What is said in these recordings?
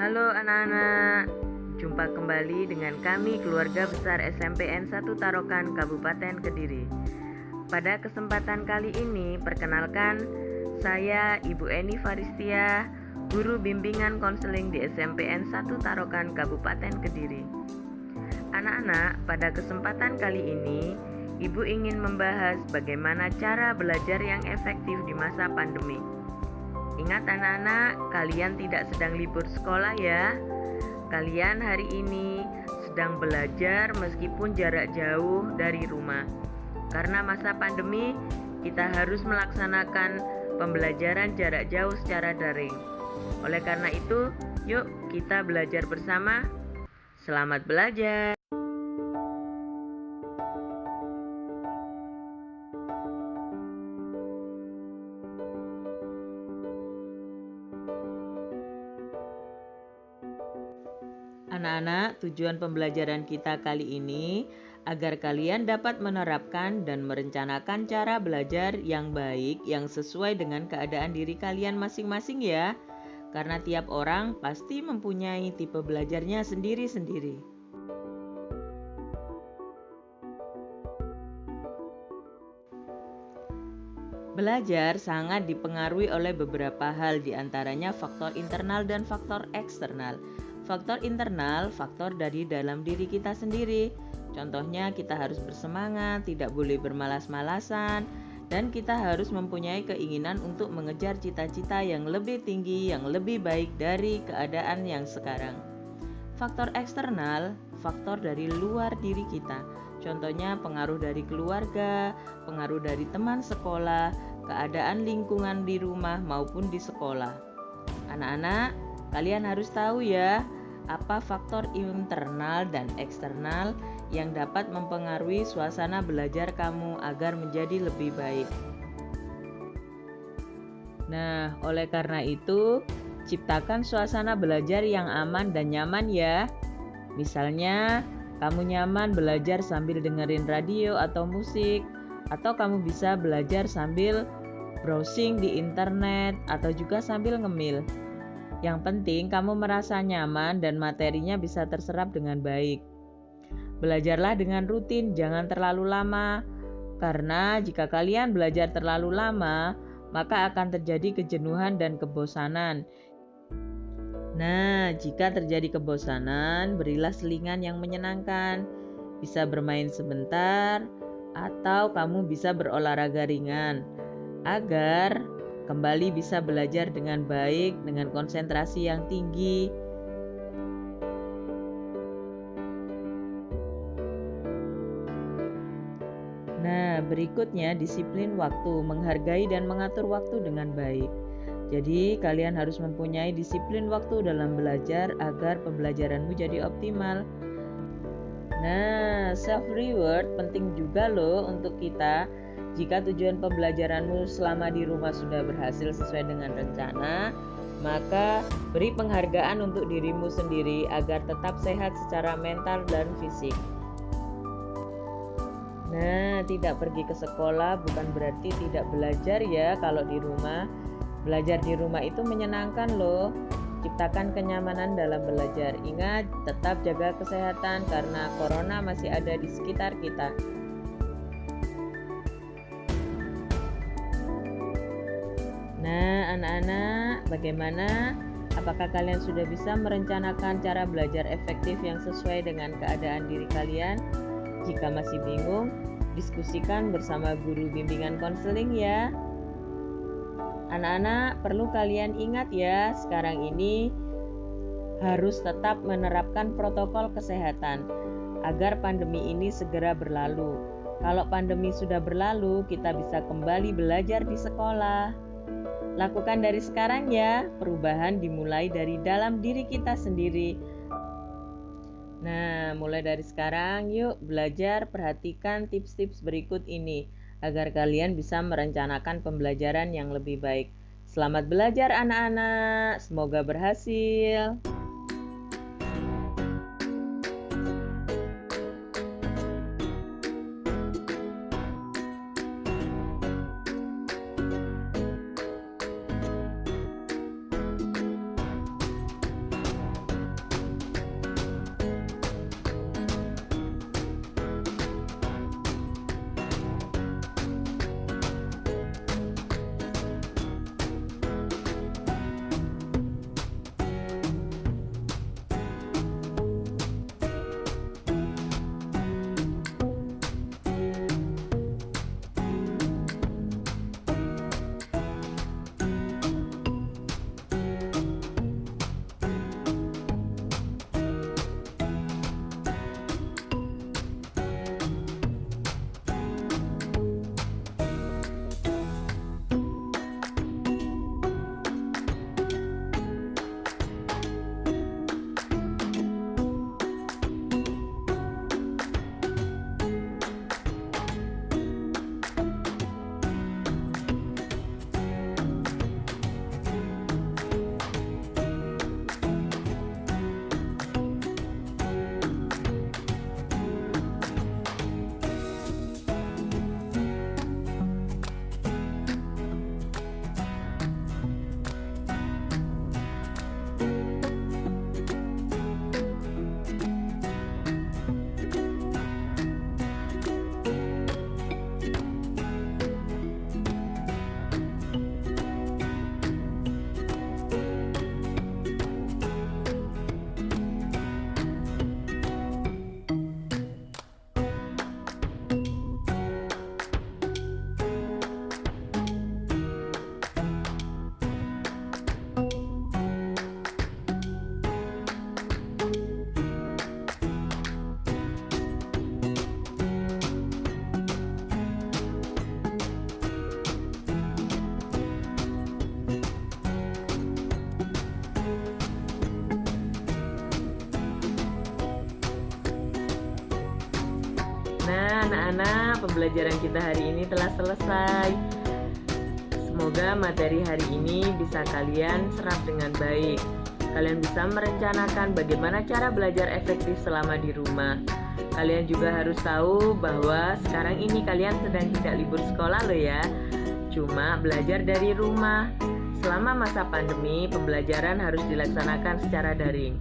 Halo anak-anak, jumpa kembali dengan kami keluarga besar SMPN 1 Tarokan Kabupaten Kediri. Pada kesempatan kali ini, perkenalkan saya Ibu Eni Faristia, guru bimbingan konseling di SMPN 1 Tarokan Kabupaten Kediri. Anak-anak, pada kesempatan kali ini, Ibu ingin membahas bagaimana cara belajar yang efektif di masa pandemi. Ingat anak-anak, kalian tidak sedang libur sekolah ya. Kalian hari ini sedang belajar meskipun jarak jauh dari rumah. Karena masa pandemi, kita harus melaksanakan pembelajaran jarak jauh secara daring. Oleh karena itu, yuk kita belajar bersama. Selamat belajar. Anak-anak, tujuan pembelajaran kita kali ini agar kalian dapat menerapkan dan merencanakan cara belajar yang baik yang sesuai dengan keadaan diri kalian masing-masing ya. Karena tiap orang pasti mempunyai tipe belajarnya sendiri-sendiri. Belajar sangat dipengaruhi oleh beberapa hal, diantaranya faktor internal dan faktor eksternal. Faktor internal, faktor dari dalam diri kita sendiri. Contohnya kita harus bersemangat, tidak boleh bermalas-malasan, dan kita harus mempunyai keinginan untuk mengejar cita-cita yang lebih tinggi, yang lebih baik dari keadaan yang sekarang. Faktor eksternal, faktor dari luar diri kita. Contohnya pengaruh dari keluarga, pengaruh dari teman sekolah, keadaan lingkungan di rumah maupun di sekolah. Anak-anak, kalian harus tahu ya, apa faktor internal dan eksternal yang dapat mempengaruhi suasana belajar kamu agar menjadi lebih baik. Nah, oleh karena itu, ciptakan suasana belajar yang aman dan nyaman ya. Misalnya, kamu nyaman belajar sambil dengerin radio atau musik, atau kamu bisa belajar sambil browsing di internet atau juga sambil ngemil. Yang penting kamu merasa nyaman dan materinya bisa terserap dengan baik. Belajarlah dengan rutin, jangan terlalu lama. Karena jika kalian belajar terlalu lama, maka akan terjadi kejenuhan dan kebosanan. Nah, jika terjadi kebosanan, berilah selingan yang menyenangkan. Bisa bermain sebentar, atau kamu bisa berolahraga ringan, agar kembali bisa belajar dengan baik, dengan konsentrasi yang tinggi. Nah, berikutnya disiplin waktu, menghargai dan mengatur waktu dengan baik. Jadi, kalian harus mempunyai disiplin waktu dalam belajar agar pembelajaranmu jadi optimal. Nah, self reward penting juga loh untuk kita. Jika tujuan pembelajaranmu selama di rumah sudah berhasil sesuai dengan rencana, maka beri penghargaan untuk dirimu sendiri agar tetap sehat secara mental dan fisik. Nah, tidak pergi ke sekolah bukan berarti tidak belajar ya kalau di rumah. Belajar di rumah itu menyenangkan loh. Ciptakan kenyamanan dalam belajar. Ingat, tetap jaga kesehatan karena corona masih ada di sekitar kita. Nah, anak-anak, bagaimana? Apakah kalian sudah bisa merencanakan cara belajar efektif yang sesuai dengan keadaan diri kalian? Jika masih bingung, diskusikan bersama guru bimbingan konseling ya. Anak-anak, perlu kalian ingat ya, sekarang ini harus tetap menerapkan protokol kesehatan agar pandemi ini segera berlalu. Kalau pandemi sudah berlalu, kita bisa kembali belajar di sekolah. Lakukan dari sekarang ya, perubahan dimulai dari dalam diri kita sendiri. Nah, mulai dari sekarang yuk belajar, perhatikan tips-tips berikut ini agar kalian bisa merencanakan pembelajaran yang lebih baik. Selamat belajar anak-anak, semoga berhasil. anak-anak, pembelajaran kita hari ini telah selesai. Semoga materi hari ini bisa kalian serap dengan baik. Kalian bisa merencanakan bagaimana cara belajar efektif selama di rumah. Kalian juga harus tahu bahwa sekarang ini kalian sedang tidak libur sekolah loh ya. Cuma belajar dari rumah. Selama masa pandemi, pembelajaran harus dilaksanakan secara daring.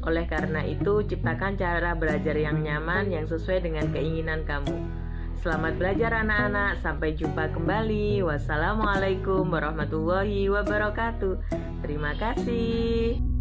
Oleh karena itu, ciptakan cara belajar yang nyaman yang sesuai dengan keinginan kamu. Selamat belajar anak-anak, sampai jumpa kembali. Wassalamualaikum warahmatullahi wabarakatuh. Terima kasih.